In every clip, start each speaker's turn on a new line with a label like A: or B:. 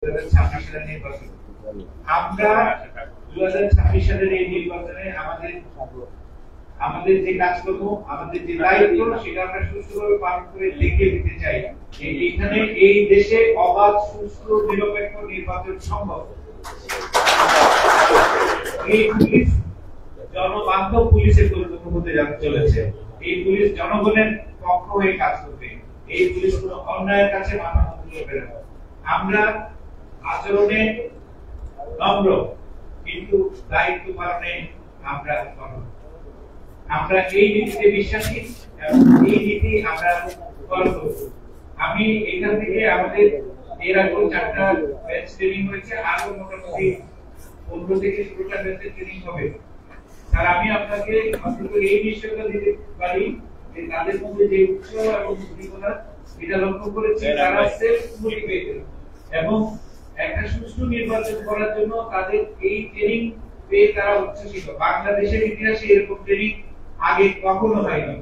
A: 2026 সালের নির্বাচন। আমরা 2026 সালের এই নির্বাচনে আমাদের যে কাজকর্ম, আমাদের যে দায়িত্ব, সেটা আমরা সুষ্ঠুভাবে পালন করে দেখিয়ে দিতে চাই যে এখানে এই দেশে অবাধ, সুষ্ঠু, নিরপেক্ষ নির্বাচন সম্ভব। এই পুলিশ জনবান্ধব পুলিশে পরিণত হতে চলেছে। এই পুলিশ জনগণের পক্ষ হয়ে কাজ করবে। এই পুলিশ কোনো অন্যায়ের কাছে মাথা নত করবে না। আমরা আচরণে নম্র, কিন্তু দায়িত্ব পালনে আমরা কঠোর। আমরা এই নীতিতে বিশ্বাসী এবং এই নীতি আমরা ফলো করব। আমি এখান থেকে আমাদের এর আগে 4টা ব্যাচ ট্রেনিং হয়েছে, আরো মোটামুটি 15 থেকে 16টা ব্যাচের ট্রেনিং হবে। স্যার, আমি আপনাকে অন্তত এই নিশ্চয়তা দিতে পারি যে তাদের মধ্যে যে উৎসাহ এবং উদ্দীপনা এটা লক্ষ্য করেছি, তারা সেলফ মোটিভেটেড এবং একটা সুষ্ঠু নির্বাচন করার জন্য তাদের এই ট্রেনিং পেয়ে তারা উচ্ছ্বসিত। বাংলাদেশের ইতিহাসে এরকম ট্রেনিং আগে কখনো হয়নি।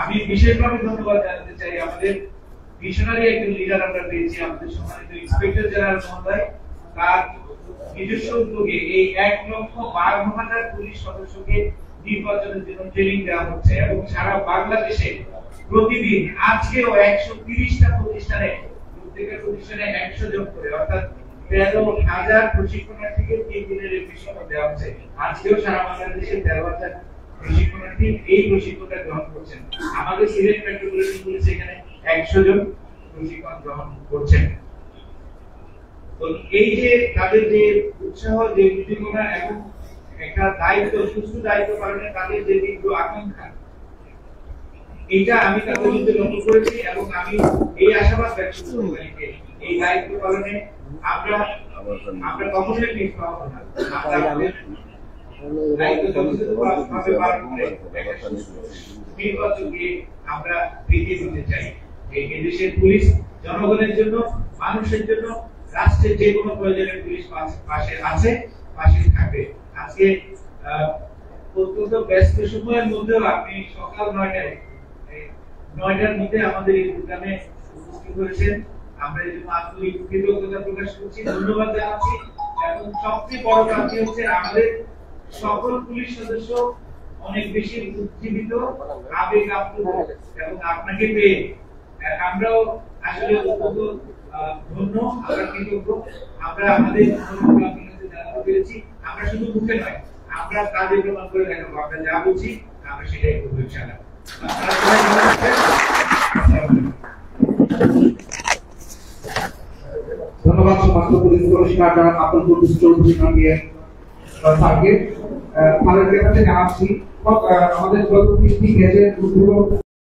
A: আমি বিশেষভাবে ধন্যবাদ জানাতে চাই আমাদের মিশনারি একজন লিডার আমরা পেয়েছি, আমাদের সম্মানিত ইন্সপেক্টর জেনারেল মহোদয়। তার নিজস্ব উদ্যোগে এই 1,12,000 পুলিশ সদস্যকে নির্বাচনের জন্য ট্রেনিং দেওয়া হচ্ছে এবং সারা বাংলাদেশে প্রতিদিন আজকেও 130টা প্রতিষ্ঠানে, প্রত্যেকটা প্রতিষ্ঠানে 100 জন করে, অর্থাৎ 13,000 প্রশিক্ষণার্থীকে 3 দিনের এই প্রশিক্ষণ দেওয়া হচ্ছে। আজকেও সারা বাংলাদেশে 13,000 প্রশিক্ষণার্থী এই প্রশিক্ষণটা গ্রহণ করছেন। আমাদের সিলেট মেট্রোপলিটন পুলিশ এখানে 100 জন প্রশিক্ষণ গ্রহণ করছেন। তো এই যে তাদের যে উৎসাহ, যে উদ্দীপনা এবং একটা দায়িত্ব, সুষ্ঠু দায়িত্ব পালনে তাদের যে তীব্র আকাঙ্ক্ষা, এটা আমি তাদের মধ্যে লক্ষ্য করেছি এবং আমি এই আশাবাদ ব্যক্ত করি যে এই দায়িত্ব পালনে আমরা কখনোই পিছপা হব না। আমরা আমাদের দায়িত্ব যথাযথভাবে পালন করে একটা সুষ্ঠু নির্বাচনকে আমরা এগিয়ে দিতে চাই। এই দেশের পুলিশ জনগণের জন্য, মানুষের জন্য, রাষ্ট্রের যে কোনো প্রয়োজনে পুলিশ পাশে আছে, পাশে থাকবে। আজকে অত্যন্ত ব্যস্ত সময়ের মধ্যেও আপনি সকাল 9টার মধ্যে আমাদের এই প্রোগ্রামে উপস্থিত হয়েছেন। আমরা এই জন্য আন্তরিক কৃতজ্ঞতা প্রকাশ করছি, ধন্যবাদ জানাচ্ছি। এবং সবচেয়ে বড় কাজটি হচ্ছে আমাদের সকল পুলিশ সদস্য অনেক বেশি উজ্জীবিত, আবেগ আপ্লুত এবং আপনাকে পেয়ে আমরাও আসলে অত্যন্ত ধন্য, আমরা কৃতজ্ঞ। আমরা আমাদের জানাতে পেরেছি। আমরা শুধু মুখে নয়, আমরা কাজে প্রমাণ করে দেখাবো। আমরা যা বলছি আমরা সেটাই করবো ইনশাআল্লাহ।
B: ধন্যবাদ সম্মানিত পুলিশ কমিশনার আব্দুল কুদ্দুস চৌধুরী স্যারকে। তাদের কাছে জানাচ্ছি আমাদের গত 3টি গেজেট